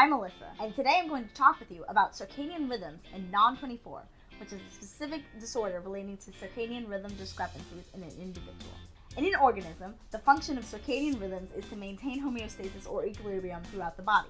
I'm Alyssa, and today I'm going to talk with you about circadian rhythms in non-24, which is a specific disorder relating to circadian rhythm discrepancies in an individual. In an organism, the function of circadian rhythms is to maintain homeostasis or equilibrium throughout the body.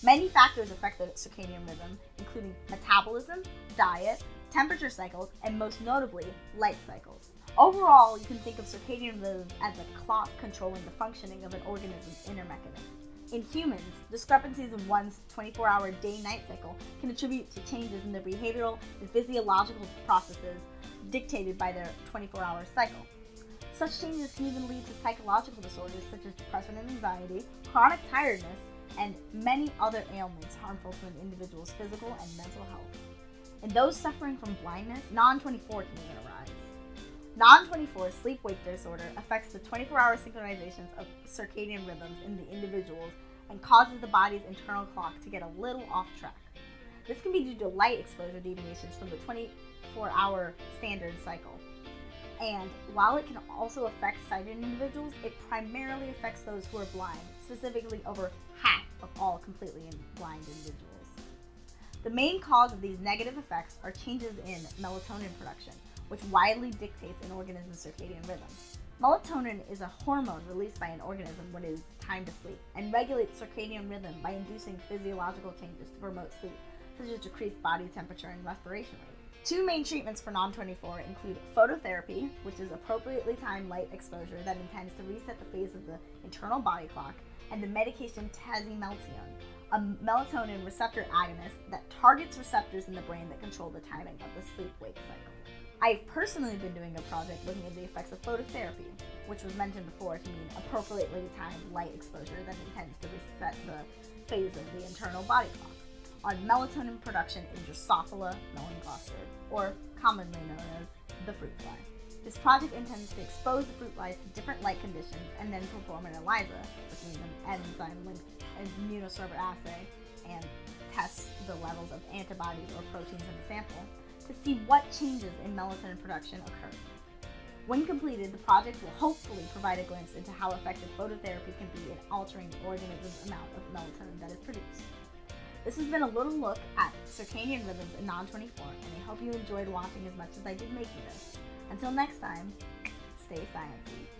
Many factors affect the circadian rhythm, including metabolism, diet, temperature cycles, and most notably, light cycles. Overall, you can think of circadian rhythms as a clock controlling the functioning of an organism's inner mechanism. In humans, discrepancies in one's 24-hour day-night cycle can attribute to changes in their behavioral and physiological processes dictated by their 24-hour cycle. Such changes can even lead to psychological disorders such as depression and anxiety, chronic tiredness, and many other ailments harmful to an individual's physical and mental health. In those suffering from blindness, non-24 can even arise. Non-24 sleep-wake disorder affects the 24-hour synchronizations of circadian rhythms in the individuals and causes the body's internal clock to get a little off track. This can be due to light exposure deviations from the 24-hour standard cycle. And while it can also affect sighted individuals, it primarily affects those who are blind, specifically over half of all completely blind individuals. The main cause of these negative effects are changes in melatonin production, which widely dictates an organism's circadian rhythm. Melatonin is a hormone released by an organism when it is time to sleep and regulates circadian rhythm by inducing physiological changes to promote sleep, such as decreased body temperature and respiration rate. Two main treatments for non-24 include phototherapy, which is appropriately timed light exposure that intends to reset the phase of the internal body clock, and the medication tasimelteon, a melatonin receptor agonist that targets receptors in the brain that control the timing of the sleep-wake cycle. I've personally been doing a project looking at the effects of phototherapy, which was mentioned before to mean appropriately timed light exposure that intends to reset the phase of the internal body clock, on melatonin production in Drosophila melanogaster, or commonly known as the fruit fly. This project intends to expose the fruit flies to different light conditions and then perform an ELISA, which means an enzyme-linked immunosorbent assay, and test the levels of antibodies or proteins in the sample to see what changes in melatonin production occur. When completed, the project will hopefully provide a glimpse into how effective phototherapy can be in altering the organism's amount of melatonin that is produced. This has been a little look at circadian rhythms in non-24, and I hope you enjoyed watching as much as I did making this. Until next time, stay sciencey.